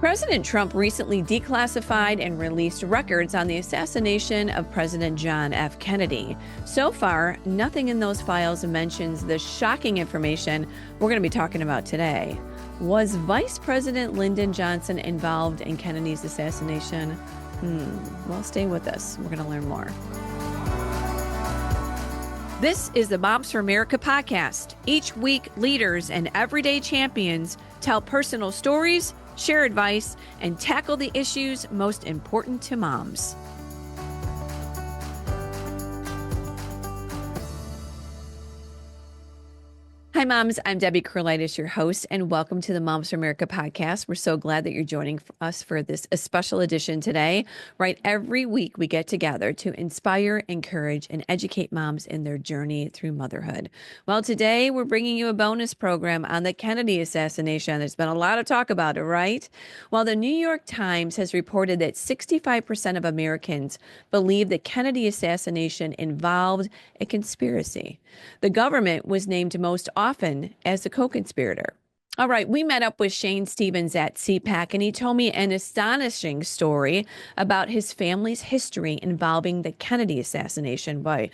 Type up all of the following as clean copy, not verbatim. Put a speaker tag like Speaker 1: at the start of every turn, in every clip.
Speaker 1: President Trump recently declassified and released records on the assassination of President John F. Kennedy. So far, nothing in those files mentions the shocking information we're going to be talking about today. Was Vice President Lyndon Johnson involved in Kennedy's assassination? Well, stay with us. We're going to learn more. This is the Moms for America podcast. Each week, leaders and everyday champions tell personal stories, share advice, and tackle the issues most important to moms. Hi, moms. I'm Debbie Curlitis, your host, and welcome to the Moms for America podcast. We're so glad that you're joining us for this special edition today. Right, every week we get together to inspire, encourage, and educate moms in their journey through motherhood. Well, today we're bringing you a bonus program on the Kennedy assassination. There's been a lot of talk about it, right? Well, the New York Times has reported that 65% of Americans believe the Kennedy assassination involved a conspiracy. The government was named most often as a co-conspirator. All right, we met up with Shane Stevens at CPAC, and he told me an astonishing story about his family's history involving the Kennedy assassination. Boy,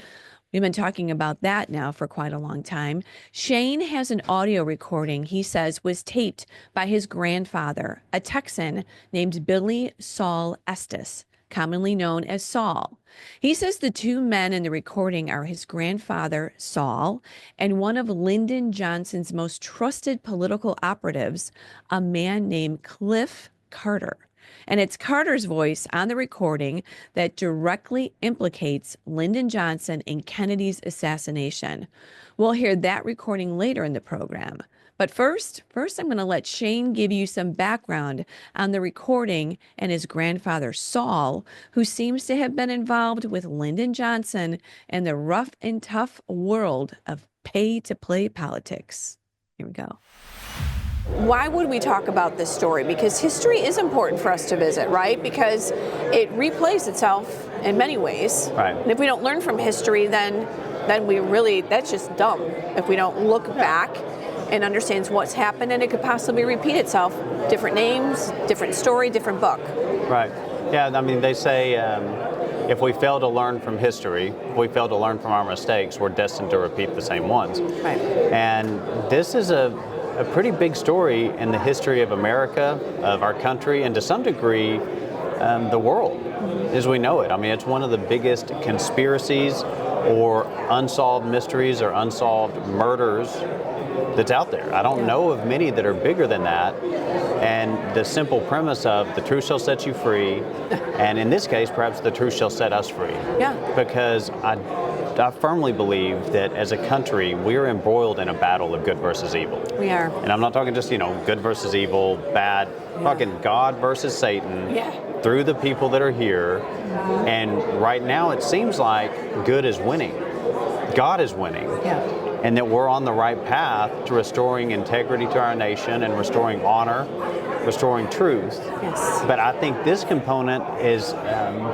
Speaker 1: we've been talking about that now for quite a long time. Shane has an audio recording he says was taped by his grandfather, a Texan named Billy Saul Estes, commonly known as Saul. He says the two men in the recording are his grandfather, Saul, and one of Lyndon Johnson's most trusted political operatives, a man named Cliff Carter. And it's Carter's voice on the recording that directly implicates Lyndon Johnson in Kennedy's assassination. We'll hear that recording later in the program. But first, I'm going to let Shane give you some background on the recording and his grandfather, Saul, who seems to have been involved with Lyndon Johnson and the rough and tough world of pay-to-play politics. Here we go. Why would we talk about this story? Because history is important for us to visit, right? Because it replays itself in many ways.
Speaker 2: Right.
Speaker 1: And if we don't learn from history, then we really, that's just dumb. If we don't look back and understands what's happened, and it could possibly repeat itself. Different names, different story, different book.
Speaker 2: Right. Yeah, I mean, they say if we fail to learn from history, if we fail to learn from our mistakes, we're destined to repeat the same ones.
Speaker 1: Right.
Speaker 2: And this is a pretty big story in the history of America, of our country, and to some degree, the world as we know it. I mean, it's one of the biggest conspiracies or unsolved mysteries or unsolved murders that's out there. I don't know of many that are bigger than that. And the simple premise of the truth shall set you free, and in this case, perhaps the truth shall set us free.
Speaker 1: Yeah.
Speaker 2: Because I firmly believe that as a country, we're embroiled in a battle of good versus evil.
Speaker 1: We are.
Speaker 2: And I'm not talking just, good versus evil, bad, talking God versus Satan.
Speaker 1: Yeah.
Speaker 2: Through the people that are here. And right now it seems like good is winning. God is winning.
Speaker 1: Yeah.
Speaker 2: And that we're on the right path to restoring integrity to our nation and restoring honor, restoring truth.
Speaker 1: Yes.
Speaker 2: But I think this component is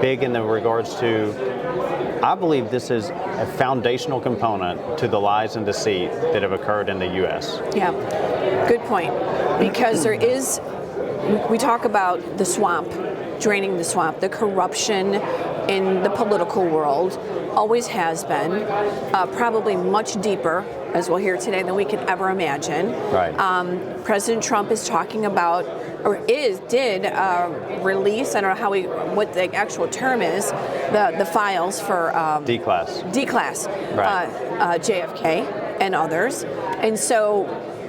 Speaker 2: big in the regards to, I believe this is a foundational component to the lies and deceit that have occurred in the U.S.
Speaker 1: Yeah, good point. Because there is, we talk about the swamp, draining the swamp, the corruption in the political world. Always has been, probably much deeper, as we'll hear today, than we could ever imagine.
Speaker 2: Right.
Speaker 1: President Trump is talking about, or did release, I don't know what the actual term is, the files for
Speaker 2: Declass,
Speaker 1: right. JFK and others. And so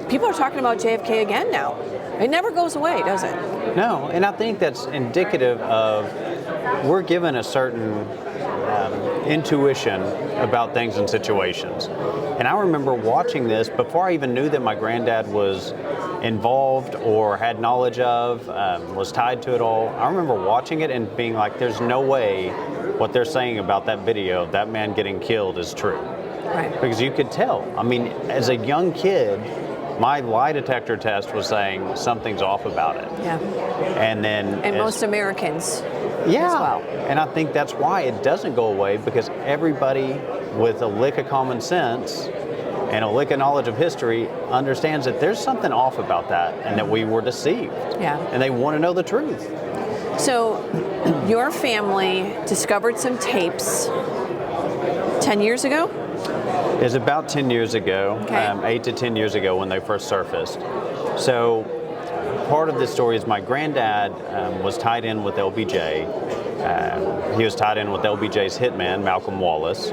Speaker 1: people are talking about JFK again now. It never goes away, does it?
Speaker 2: No, and I think that's indicative of we're given a certain intuition about things and situations. And I remember watching this before I even knew that my granddad was involved or had knowledge of, was tied to it all. I remember watching it and being like, there's no way what they're saying about that video of that man getting killed is true.
Speaker 1: Right.
Speaker 2: Because you could tell. I mean, as a young kid, my lie detector test was saying something's off about it.
Speaker 1: Yeah.
Speaker 2: And
Speaker 1: most Americans.
Speaker 2: Yeah,
Speaker 1: as well.
Speaker 2: And I think that's why it doesn't go away, because everybody with a lick of common sense and a lick of knowledge of history understands that there's something off about that and that we were deceived.
Speaker 1: Yeah.
Speaker 2: And they want to know the truth.
Speaker 1: So your family discovered some tapes 10 years ago?
Speaker 2: It was about 10 years ago,
Speaker 1: Okay.
Speaker 2: 8 to 10 years ago when they first surfaced. So part of this story is my granddad was tied in with LBJ. He was tied in with LBJ's hitman, Malcolm Wallace.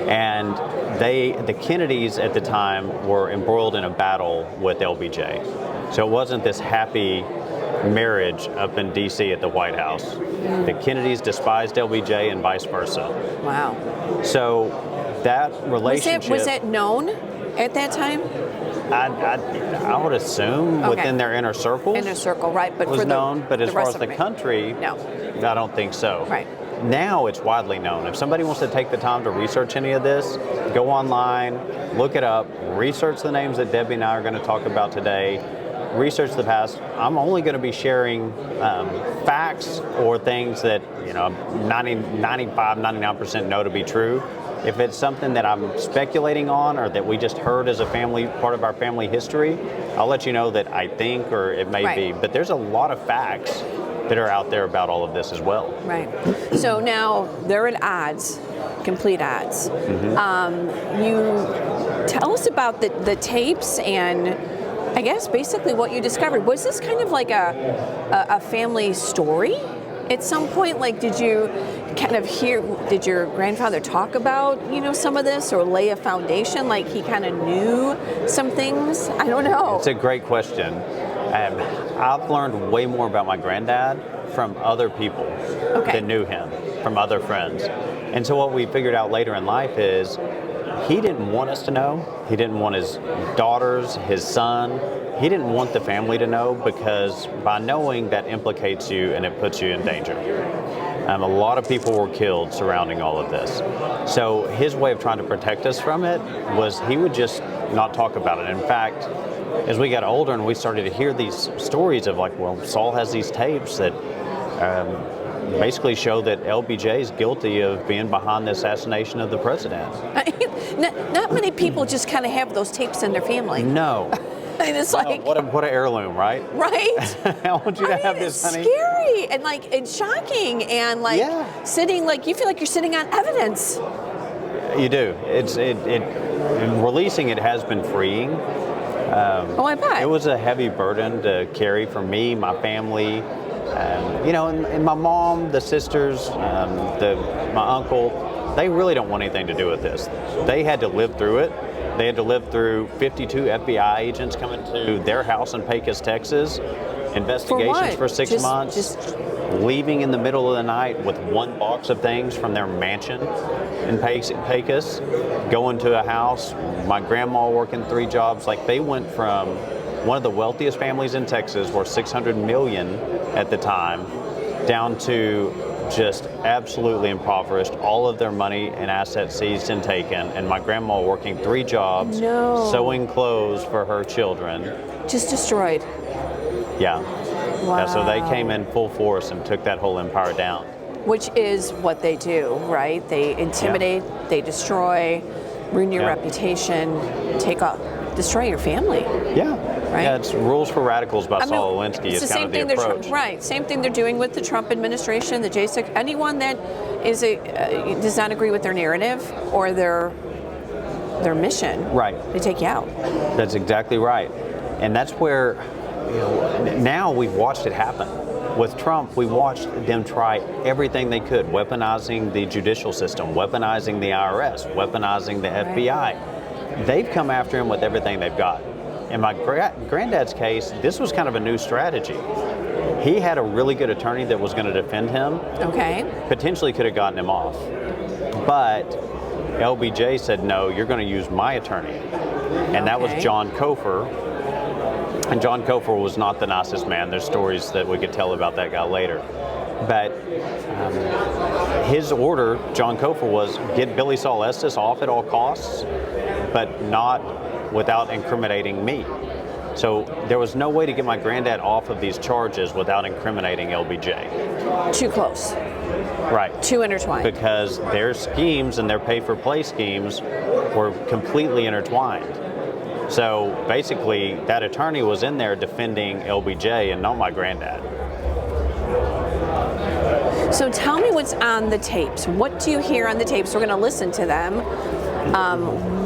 Speaker 2: And the Kennedys at the time were embroiled in a battle with LBJ. So it wasn't this happy marriage up in D.C. at the White House. The Kennedys despised LBJ and vice versa.
Speaker 1: Wow.
Speaker 2: So that relationship...
Speaker 1: Was it known at that time?
Speaker 2: I would assume within their inner circles.
Speaker 1: Inner circle, right. But
Speaker 2: was
Speaker 1: for
Speaker 2: known, but as far as the
Speaker 1: America,
Speaker 2: country,
Speaker 1: no.
Speaker 2: I don't think so.
Speaker 1: Right.
Speaker 2: Now it's widely known. If somebody wants to take the time to research any of this, go online, look it up, research the names that Debbie and I are going to talk about today, research the past. I'm only going to be sharing facts or things that 95, 99% know to be true. If it's something that I'm speculating on or that we just heard as a family, part of our family history, I'll let you know that I think or it may be. But there's a lot of facts that are out there about all of this as well.
Speaker 1: Right. So now they're at odds, complete odds.
Speaker 2: Mm-hmm.
Speaker 1: You tell us about the tapes and I guess basically what you discovered. Was this kind of like a family story at some point? Like, did you kind of did your grandfather talk about, some of this or lay a foundation? Like he kind of knew some things? I don't know.
Speaker 2: It's a great question. I've learned way more about my granddad from other people that knew him, from other friends. And so what we figured out later in life is he didn't want us to know. He didn't want his daughters, his son. He didn't want the family to know because by knowing that implicates you and it puts you in danger. A lot of people were killed surrounding all of this. So his way of trying to protect us from it was he would just not talk about it. In fact, as we got older and we started to hear these stories of like, well, Saul has these tapes that basically show that LBJ is guilty of being behind the assassination of the president.
Speaker 1: Not many people just kind of have those tapes in their family.
Speaker 2: No.
Speaker 1: And it's like
Speaker 2: what an heirloom, right?
Speaker 1: Right.
Speaker 2: I want you to have this,
Speaker 1: it's
Speaker 2: honey.
Speaker 1: Scary and it's shocking and sitting you feel like you're sitting on evidence.
Speaker 2: You do. And releasing it has been freeing.
Speaker 1: I bet.
Speaker 2: It was a heavy burden to carry for me, my family, and my mom, the sisters, my uncle. They really don't want anything to do with this. They had to live through it. They had to live through 52 FBI agents coming to their house in Pecos, Texas, investigations for 6 months, leaving in the middle of the night with one box of things from their mansion in Pecos, going to a house, my grandma working 3 jobs. Like they went from one of the wealthiest families in Texas, worth $600 million at the time, down to just absolutely impoverished, all of their money and assets seized and taken, and my grandma working 3 jobs, sewing clothes for her children.
Speaker 1: Just destroyed.
Speaker 2: Yeah.
Speaker 1: Wow.
Speaker 2: Yeah, so they came in full force and took that whole empire down.
Speaker 1: Which is what they do, right? They intimidate, they destroy, ruin your reputation, destroy your family.
Speaker 2: Yeah.
Speaker 1: Right?
Speaker 2: Yeah, it's Rules for Radicals by Saul Alinsky is kind of the approach.
Speaker 1: Right. Same thing they're doing with the Trump administration, the JFK. Anyone that does not agree with their narrative or their mission,
Speaker 2: right,
Speaker 1: they take you out.
Speaker 2: That's exactly right. And that's where now we've watched it happen. With Trump, we watched them try everything they could, weaponizing the judicial system, weaponizing the IRS, weaponizing the FBI. They've come after him with everything they've got. In my granddad's case, this was kind of a new strategy. He had a really good attorney that was going to defend him. Okay. Potentially could have gotten him off. But LBJ said, no, you're going to use my attorney. And that was John Cofer. And John Cofer was not the nicest man. There's stories that we could tell about that guy later. But his order, John Cofer, was get Billy Saul Estes off at all costs, but not without incriminating me. So there was no way to get my granddad off of these charges without incriminating LBJ.
Speaker 1: Too close.
Speaker 2: Right.
Speaker 1: Too intertwined.
Speaker 2: Because their schemes and their pay-for-play schemes were completely intertwined. So basically, that attorney was in there defending LBJ and not my granddad.
Speaker 1: So tell me what's on the tapes. What do you hear on the tapes? We're going to listen to them.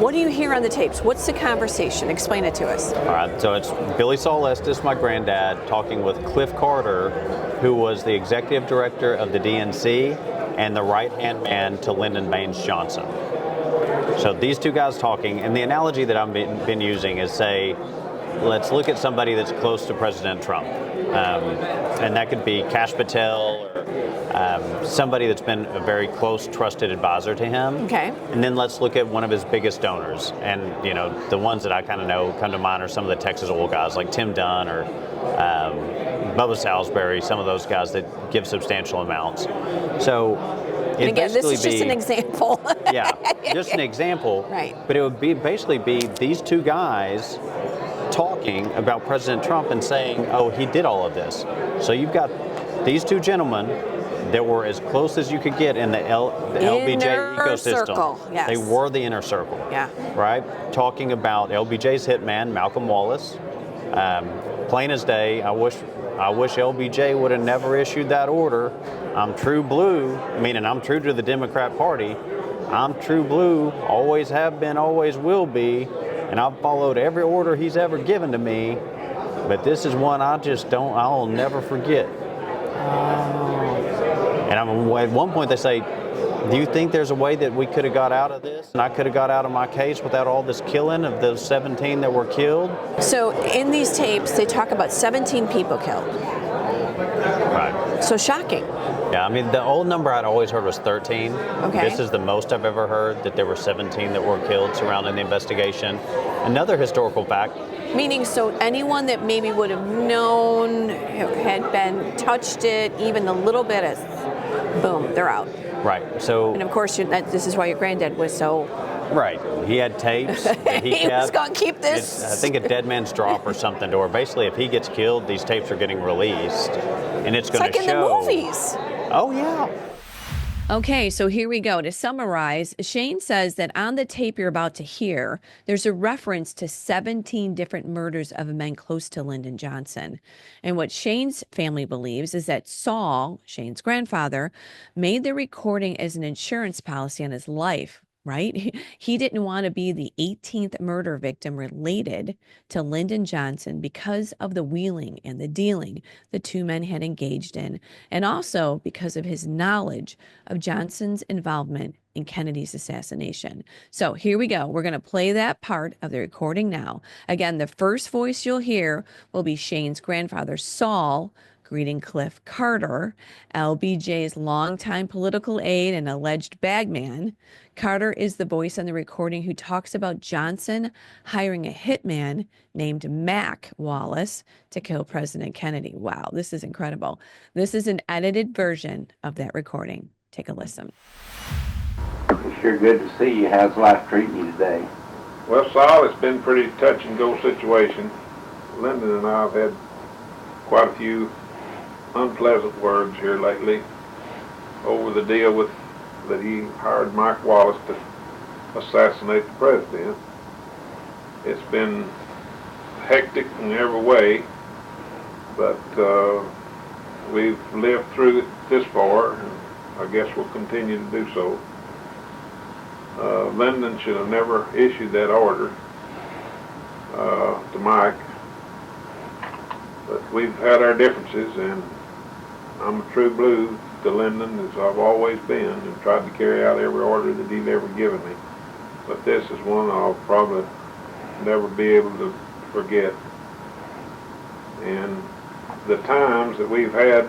Speaker 1: What do you hear on the tapes? What's the conversation? Explain it to us.
Speaker 2: All right, so it's Billy Saul Estes, my granddad, talking with Cliff Carter, who was the executive director of the DNC and the right-hand man to Lyndon Baines Johnson. So these two guys talking, and the analogy that I've been using is, say, let's look at somebody that's close to President Trump. And that could be Kash Patel or somebody that's been a very close, trusted advisor to him.
Speaker 1: Okay.
Speaker 2: And then let's look at one of his biggest donors. And, you know, the ones that I kind of know come to mind are some of the Texas oil guys like Tim Dunn or Bubba Salisbury, some of those guys that give substantial amounts. So
Speaker 1: and again, this is just an example.
Speaker 2: Yeah, just an example.
Speaker 1: Right.
Speaker 2: But it would basically be these two guys talking about President Trump and saying, oh, he did all of this. So you've got these two gentlemen that were as close as you could get in the LBJ ecosystem.
Speaker 1: Circle, yes.
Speaker 2: They were the inner circle.
Speaker 1: Yeah.
Speaker 2: Right? Talking about LBJ's hitman, Malcolm Wallace. Plain as day, I wish LBJ would have never issued that order. I'm true blue, meaning I'm true to the Democrat Party. I'm true blue, always have been, always will be, and I've followed every order he's ever given to me, but this is one I'll never forget. And at one point they say, do you think there's a way that we could have got out of this? And I could have got out of my case without all this killing of those 17 that were killed?
Speaker 1: So in these tapes, they talk about 17 people killed.
Speaker 2: Right.
Speaker 1: So shocking.
Speaker 2: Yeah, I mean, the old number I'd always heard was 13.
Speaker 1: Okay.
Speaker 2: This is the most I've ever heard, that there were 17 that were killed surrounding the investigation. Another historical fact.
Speaker 1: Meaning, so anyone that maybe would have known, had been touched it, even a little bit, boom, they're out.
Speaker 2: Right. So.
Speaker 1: And of course, this is why your granddad was so.
Speaker 2: Right. He had tapes that he kept.
Speaker 1: Was going to keep this.
Speaker 2: I think a dead man's drop or something, or basically if he gets killed, these tapes are getting released, and it's going to show.
Speaker 1: It's like in the movies.
Speaker 2: Oh, yeah.
Speaker 1: Okay, so here we go. To summarize, Shane says that on the tape you're about to hear, there's a reference to 17 different murders of men close to Lyndon Johnson. And what Shane's family believes is that Saul, Shane's grandfather, made the recording as an insurance policy on his life. Right? He didn't want to be the 18th murder victim related to Lyndon Johnson because of the wheeling and the dealing the two men had engaged in, and also because of his knowledge of Johnson's involvement in Kennedy's assassination. So here we go. We're going to play that part of the recording now. Again, the first voice you'll hear will be Shane's grandfather, Saul, greeting Cliff Carter, LBJ's longtime political aide and alleged bagman. Carter is the voice on the recording who talks about Johnson hiring a hitman named Mac Wallace to kill President Kennedy. Wow, this is incredible. This is an edited version of that recording. Take a listen.
Speaker 3: It's sure good to see you. How's life treating you today?
Speaker 4: Well, Saul, it's been a pretty touch and go situation. Lyndon and I have had quite a few unpleasant words here lately over the deal that he hired Mike Wallace to assassinate the president. It's been hectic in every way, but we've lived through it this far, and I guess we'll continue to do so. Lyndon should have never issued that order to Mike, but we've had our differences, and I'm a true blue to Lyndon, as I've always been, and tried to carry out every order that he'd ever given me. But this is one I'll probably never be able to forget. And the times that we've had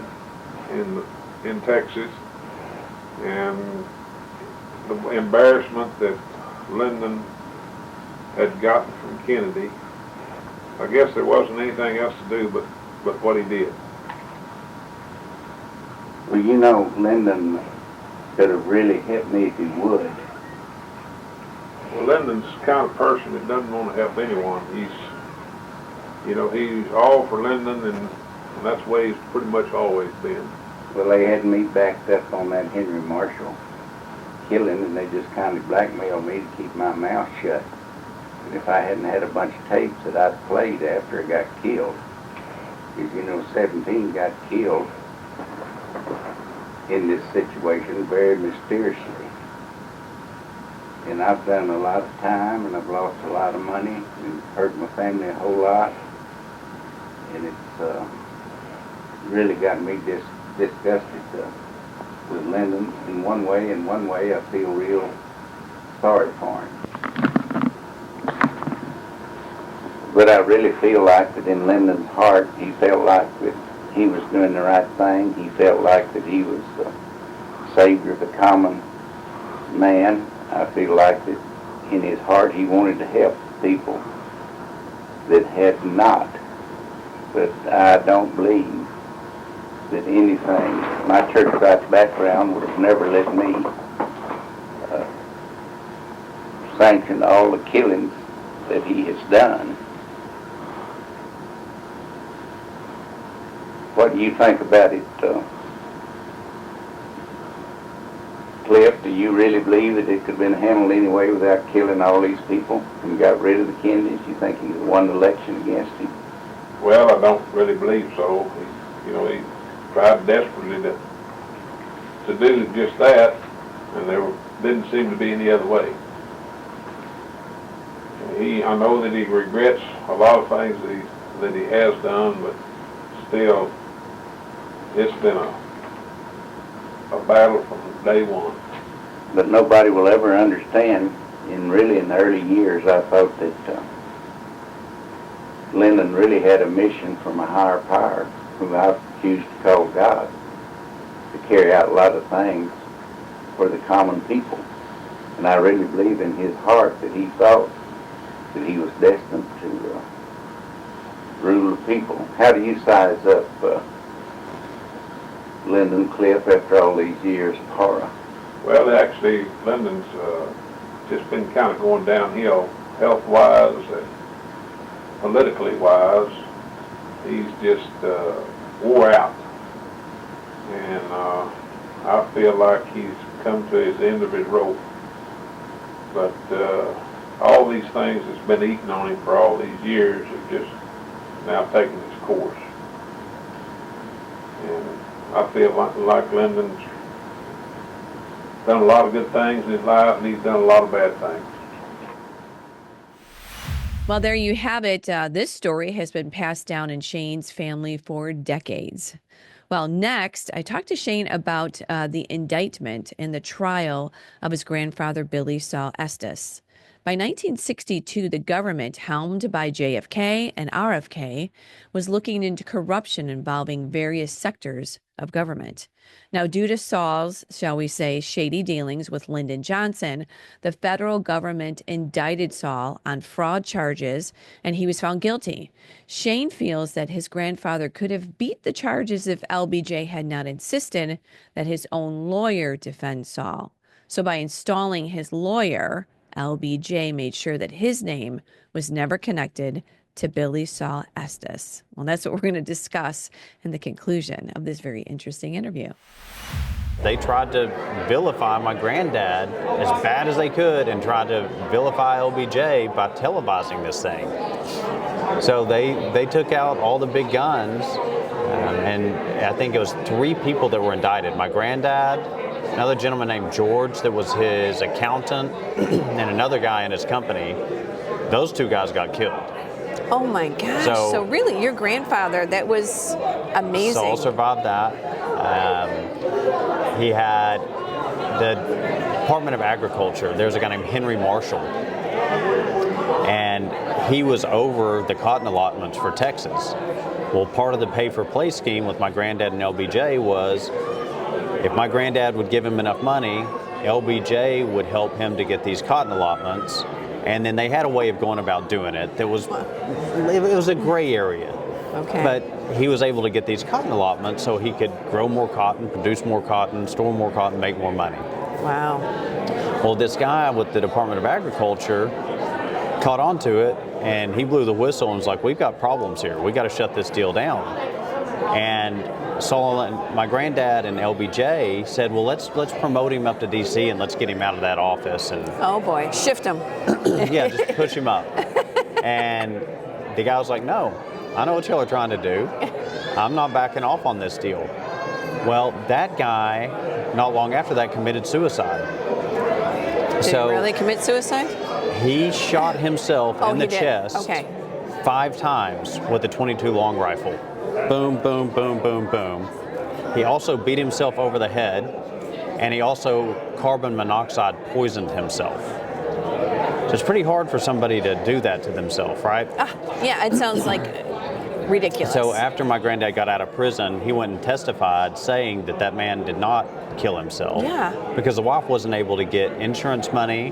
Speaker 4: in Texas, and the embarrassment that Lyndon had gotten from Kennedy, I guess there wasn't anything else to do but what he did.
Speaker 3: Well, you know, Lyndon could have really hit me if he would.
Speaker 4: Well, Lyndon's the kind of person that doesn't want to help anyone. He's all for Lyndon, and that's the way he's pretty much always been.
Speaker 3: Well, they had me backed up on that Henry Marshall killing, and they just kind of blackmailed me to keep my mouth shut. And if I hadn't had a bunch of tapes that I'd played after I got killed, because, you know, 17 got killed in this situation very mysteriously. And I've done a lot of time, and I've lost a lot of money, and hurt my family a whole lot. And it's really got me disgusted with Lyndon in one way. In one way, I feel real sorry for him. But I really feel like that in Lyndon's heart, he felt like that he was doing the right thing. He felt like that he was the savior of the common man. I feel like that in his heart he wanted to help people that had not. But I don't believe that anything, my church right background would have never let me sanction all the killings that he has done. What do you think about it, Cliff? Do you really believe that it could have been handled anyway without killing all these people and got rid of the Kennedys? You think he won the election against him?
Speaker 4: Well, I don't really believe so. He tried desperately to do just that, and there didn't seem to be any other way. I know that he regrets a lot of things that he has done, but still, it's been a battle from day one.
Speaker 3: But nobody will ever understand. In the early years, I thought that Lyndon really had a mission from a higher power, whom I choose to call God, to carry out a lot of things for the common people. And I really believe in his heart that he thought that he was destined to rule the people. How do you size up Lyndon, Cliff, after all these years of horror?
Speaker 4: Well, actually, Lyndon's just been kind of going downhill health-wise and politically-wise. He's just wore out. And I feel like he's come to his end of his rope. But all these things that's been eating on him for all these years have just now taken its course. And I feel like Lyndon's done a lot of good things in his life, and he's done a lot of bad things.
Speaker 1: Well, there you have it. This story has been passed down in Shane's family for decades. Well, next, I talked to Shane about the indictment and the trial of his grandfather, Billy Saul Estes. By 1962, the government, helmed by JFK and RFK, was looking into corruption involving various sectors of government. Now, due to Saul's, shall we say, shady dealings with Lyndon Johnson, the federal government indicted Saul on fraud charges, and he was found guilty. Shane feels that his grandfather could have beat the charges if LBJ had not insisted that his own lawyer defend Saul. So by installing his lawyer, LBJ made sure that his name was never connected to Billy Saul Estes. Well, that's what we're going to discuss in the conclusion of this very interesting interview.
Speaker 2: They tried to vilify my granddad as bad as they could and tried to vilify LBJ by televising this thing. So they took out all the big guns, and I think it was 3 people that were indicted. My granddad, another gentleman named George that was his accountant, and another guy in his company. Those 2 guys got killed.
Speaker 1: Oh my gosh. So really, your grandfather, that was amazing.
Speaker 2: Saul survived that. He had the Department of Agriculture. There's a guy named Henry Marshall. And he was over the cotton allotments for Texas. Well, part of the pay-for-play scheme with my granddad and LBJ was if my granddad would give him enough money, LBJ would help him to get these cotton allotments. And then they had a way of going about doing it that was, it was a gray area.
Speaker 1: Okay.
Speaker 2: But he was able to get these cotton allotments so he could grow more cotton, produce more cotton, store more cotton, make more money.
Speaker 1: Wow.
Speaker 2: Well, this guy with the Department of Agriculture caught on to it, and he blew the whistle and was like, we've got problems here. We got to shut this deal down. And Saul and my granddad and LBJ said, well, let's promote him up to D.C. and let's get him out of that office. And
Speaker 1: Oh boy, shift him.
Speaker 2: yeah, just push him up. And the guy was like, no, I know what y'all are trying to do. I'm not backing off on this deal. Well, that guy, not long after that, committed suicide.
Speaker 1: Did he really commit suicide?
Speaker 2: He shot himself in the
Speaker 1: he did.
Speaker 2: chest
Speaker 1: Okay.
Speaker 2: 5 times with a .22 long rifle. Boom, boom, boom, boom, boom. He also beat himself over the head, and he also carbon monoxide poisoned himself. So it's pretty hard for somebody to do that to themselves, right?
Speaker 1: Yeah, it sounds like ridiculous.
Speaker 2: So after my granddad got out of prison, he went and testified saying that that man did not kill himself.
Speaker 1: Yeah.
Speaker 2: Because the wife wasn't able to get insurance money,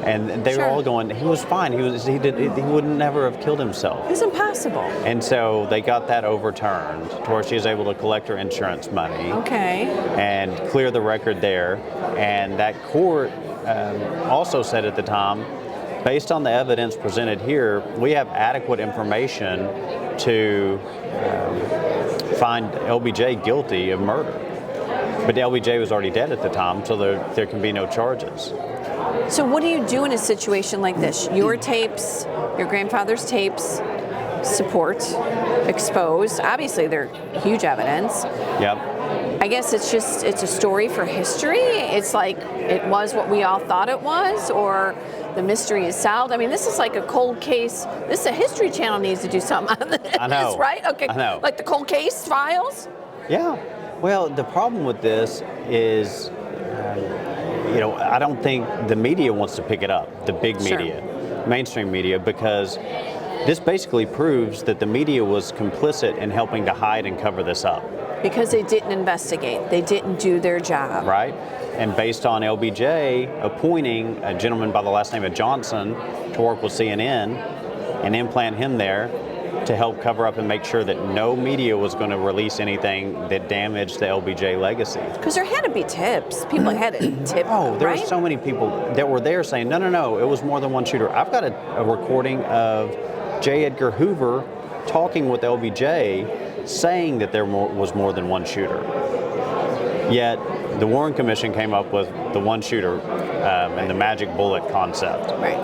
Speaker 2: and they were all going, he was fine. He would never have killed himself.
Speaker 1: It's impossible.
Speaker 2: And so they got that overturned to where she was able to collect her insurance money.
Speaker 1: Okay.
Speaker 2: And clear the record there. And that court also said at the time, based on the evidence presented here, we have adequate information to find LBJ guilty of murder. But LBJ was already dead at the time, so there can be no charges.
Speaker 1: So what do you do in a situation like this? Your tapes, your grandfather's tapes, support, exposed. Obviously, they're huge evidence.
Speaker 2: Yep.
Speaker 1: I guess it's a story for history. It's like it was what we all thought it was, or the mystery is solved. I mean, this is like a cold case. The History Channel needs to do something on this,
Speaker 2: I know.
Speaker 1: right? Okay.
Speaker 2: I know.
Speaker 1: Like the cold case files?
Speaker 2: Yeah. Well, the problem with this is, I don't think the media wants to pick it up, the big media, mainstream media, because this basically proves that the media was complicit in helping to hide and cover this up.
Speaker 1: Because they didn't investigate. They didn't do their job.
Speaker 2: Right. And based on LBJ appointing a gentleman by the last name of Johnson to work with CNN and implant him there to help cover up and make sure that no media was going to release anything that damaged the LBJ legacy.
Speaker 1: Because there had to be tips. People had a tip.
Speaker 2: Oh, there
Speaker 1: right?
Speaker 2: were so many people that were there saying, no, it was more than one shooter. I've got a recording of J. Edgar Hoover talking with LBJ saying that there was more than one shooter. Yet the Warren Commission came up with the one shooter and the magic bullet concept.
Speaker 1: Right.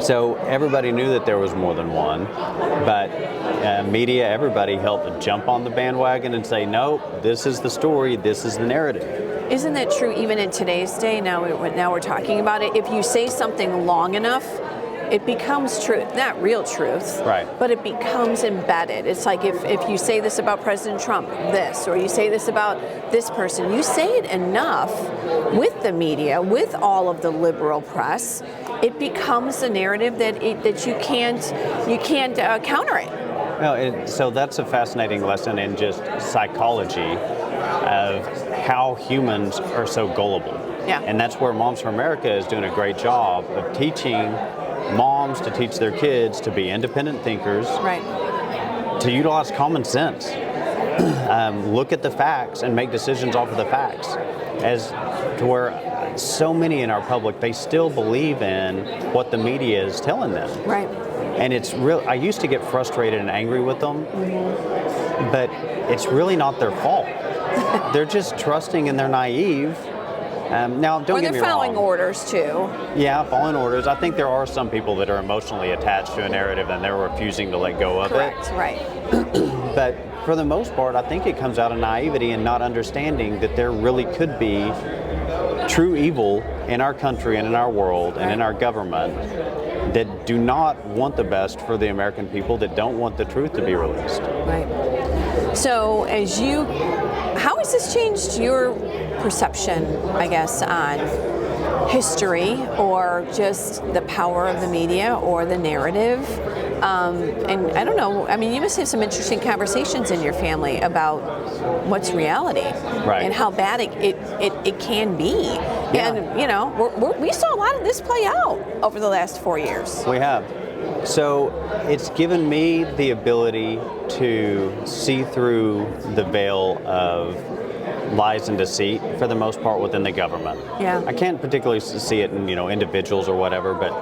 Speaker 2: So everybody knew that there was more than one, but media, everybody helped jump on the bandwagon and say, no, this is the story, this is the narrative.
Speaker 1: Isn't that true even in today's day? Now we're talking about it. If you say something long enough, it becomes truth, not real truth,
Speaker 2: right?
Speaker 1: But it becomes embedded. It's like if you say this about President Trump, this, or you say this about this person, you say it enough with the media, with all of the liberal press, it becomes a narrative that you can't counter it.
Speaker 2: No, so that's a fascinating lesson in just psychology of how humans are so gullible.
Speaker 1: Yeah.
Speaker 2: And that's where Moms for America is doing a great job of teaching moms to teach their kids to be independent thinkers,
Speaker 1: right?
Speaker 2: To utilize common sense, look at the facts and make decisions off of the facts. As to where so many in our public, they still believe in what the media is telling them.
Speaker 1: Right.
Speaker 2: And it's real. I used to get frustrated and angry with them, but it's really not their fault. They're just trusting and they're naive. Now, don't get me wrong.
Speaker 1: They're following orders too.
Speaker 2: Yeah, following orders. I think there are some people that are emotionally attached to a narrative and they're refusing to let go of
Speaker 1: Correct,
Speaker 2: it.
Speaker 1: right.
Speaker 2: But for the most part, I think it comes out of naivety and not understanding that there really could be true evil in our country and in our world and in our government that do not want the best for the American people, that don't want the truth to be released.
Speaker 1: Right. So how has this changed your perception, I guess, on history or just the power of the media or the narrative? And I don't know, I mean, you must have some interesting conversations in your family about what's reality,
Speaker 2: right,
Speaker 1: and how bad it can be. Yeah. And, we saw a lot of this play out over the last 4 years.
Speaker 2: We have. So it's given me the ability to see through the veil of lies and deceit for the most part within the government.
Speaker 1: Yeah.
Speaker 2: I can't particularly see it in individuals or whatever, but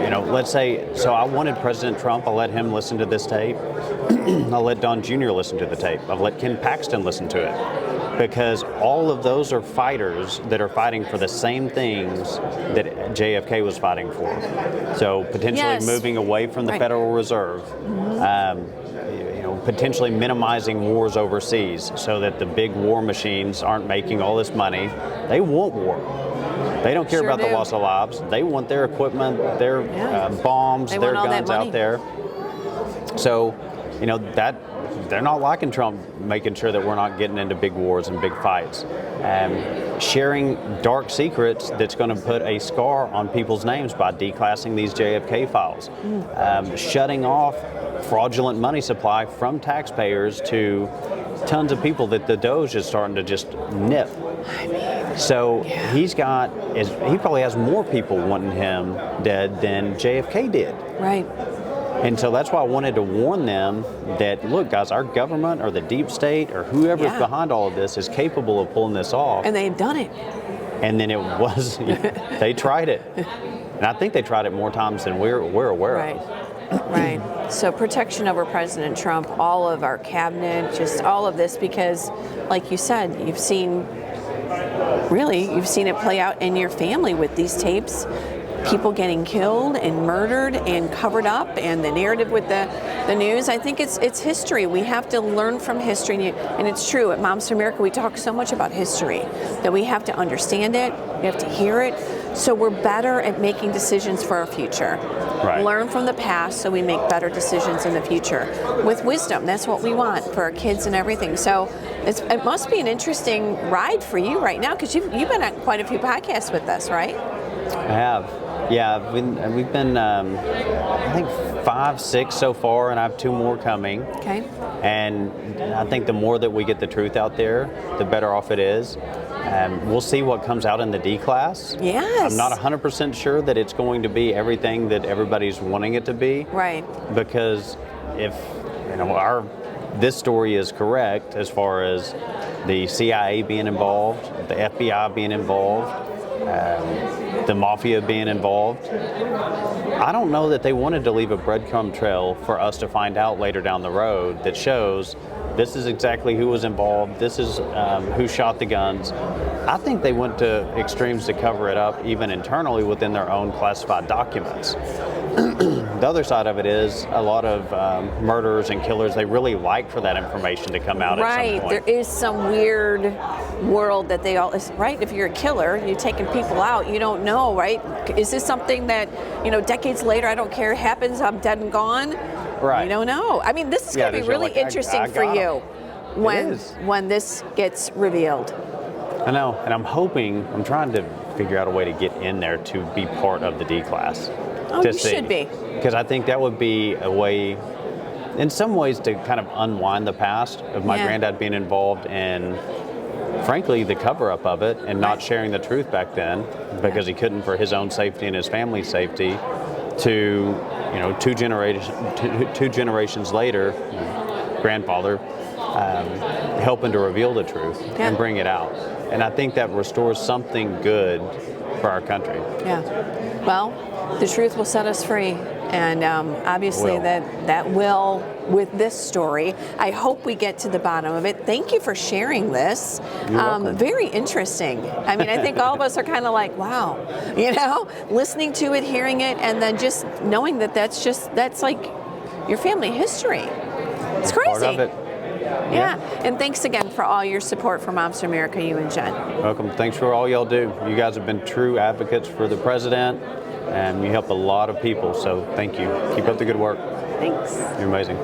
Speaker 2: let's say, so I wanted President Trump, I'll let him listen to this tape. I'll let Don Jr. listen to the tape. I'll let Ken Paxton listen to it. Because all of those are fighters that are fighting for the same things that JFK was fighting for. So potentially moving away from the Federal Reserve, potentially minimizing wars overseas so that the big war machines aren't making all this money. They want war. They don't care about the loss of lives. They want their equipment, their bombs, their guns out there. So, that they're not liking Trump making sure that we're not getting into big wars and big fights. Sharing dark secrets that's going to put a scar on people's names by declassing these JFK files. Shutting off fraudulent money supply from taxpayers to tons of people that the Doge is starting to just nip. So he probably has more people wanting him dead than JFK did.
Speaker 1: Right.
Speaker 2: And so that's why I wanted to warn them that, look, guys, our government or the deep state or whoever's behind all of this is capable of pulling this off.
Speaker 1: And they've done it.
Speaker 2: And then they tried it. And I think they tried it more times than we're aware of.
Speaker 1: Right. So protection over President Trump, all of our cabinet, just all of this, because like you said, you've seen it play out in your family with these tapes. People getting killed and murdered and covered up, and the narrative with the news. I think it's history. We have to learn from history, and it's true. At Moms for America, we talk so much about history that we have to understand it, we have to hear it, so we're better at making decisions for our future.
Speaker 2: Right.
Speaker 1: Learn from the past so we make better decisions in the future with wisdom. That's what we want for our kids and everything. So it must be an interesting ride for you right now, because you've been on quite a few podcasts with us, right?
Speaker 2: I have. Yeah, we've been, I think 5, 6 so far, and I have 2 more coming.
Speaker 1: Okay.
Speaker 2: And I think the more that we get the truth out there, the better off it is. We'll see what comes out in the D class.
Speaker 1: Yes.
Speaker 2: I'm not 100% sure that it's going to be everything that everybody's wanting it to be.
Speaker 1: Right.
Speaker 2: Because if this story is correct as far as the CIA being involved, the FBI being involved, the mafia being involved, I don't know that they wanted to leave a breadcrumb trail for us to find out later down the road that shows this is exactly who was involved, this is who shot the guns. I think they went to extremes to cover it up even internally within their own classified documents. The other side of it is a lot of murderers and killers, they really like for that information to come out at some point.
Speaker 1: There is some weird world that they all, right? If you're a killer, you're taking people out, you don't know, right? Is this something that, decades later, I don't care, happens, I'm dead and gone?
Speaker 2: Right.
Speaker 1: You don't know. I mean, this is going to be really interesting for you when this gets revealed.
Speaker 2: I know, and I'm trying to figure out a way to get in there to be part of the D class.
Speaker 1: Oh, you should be.
Speaker 2: Because I think that would be a way, in some ways, to kind of unwind the past of my granddad being involved in, frankly, the cover-up of it and not sharing the truth back then because he couldn't for his own safety and his family's safety, to, 2 generations later, grandfather, helping to reveal the truth and bring it out. And I think that restores something good for our country.
Speaker 1: Yeah. Well, the truth will set us free. And obviously that will with this story. I hope we get to the bottom of it. Thank you for sharing this. Very interesting. I mean, I think all of us are kind of like, wow, listening to it, hearing it, and then just knowing that that's like your family history. It's crazy.
Speaker 2: Part of it.
Speaker 1: Yeah. And thanks again for all your support for Moms for America, you and Jen.
Speaker 2: Welcome. Thanks for all y'all do. You guys have been true advocates for the president, and you help a lot of people, so thank you. Keep up the good work.
Speaker 1: Thanks.
Speaker 2: You're amazing.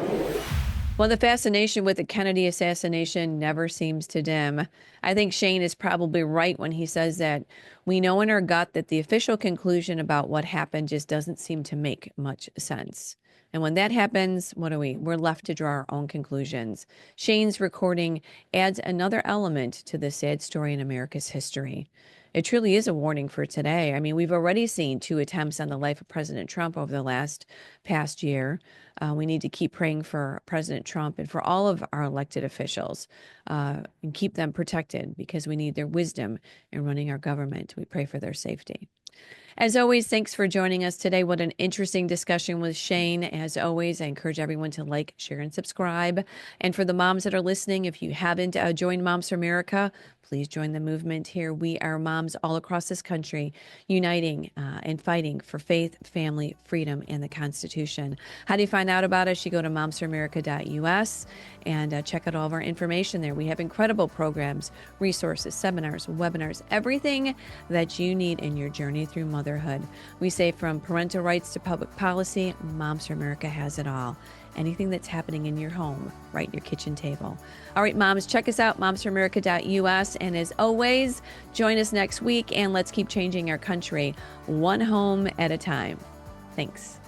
Speaker 1: Well, the fascination with the Kennedy assassination never seems to dim. I think Shane is probably right when he says that we know in our gut that the official conclusion about what happened just doesn't seem to make much sense. And when that happens, what are we? We're left to draw our own conclusions. Shane's recording adds another element to the sad story in America's history. It truly is a warning for today. I mean, we've already seen 2 attempts on the life of President Trump over the past year. We need to keep praying for President Trump and for all of our elected officials and keep them protected because we need their wisdom in running our government. We pray for their safety. As always, thanks for joining us today. What an interesting discussion with Shane. As always, I encourage everyone to like, share, and subscribe. And for the moms that are listening, if you haven't joined Moms for America, please join the movement here. We are moms all across this country, uniting and fighting for faith, family, freedom, and the Constitution. How do you find out about us? You go to momsforamerica.us and check out all of our information there. We have incredible programs, resources, seminars, webinars, everything that you need in your journey through motherhood. We say from parental rights to public policy, Moms for America has it all. Anything that's happening in your home, right in your kitchen table. All right, moms, check us out, momsforamerica.us. And as always, join us next week and let's keep changing our country one home at a time. Thanks.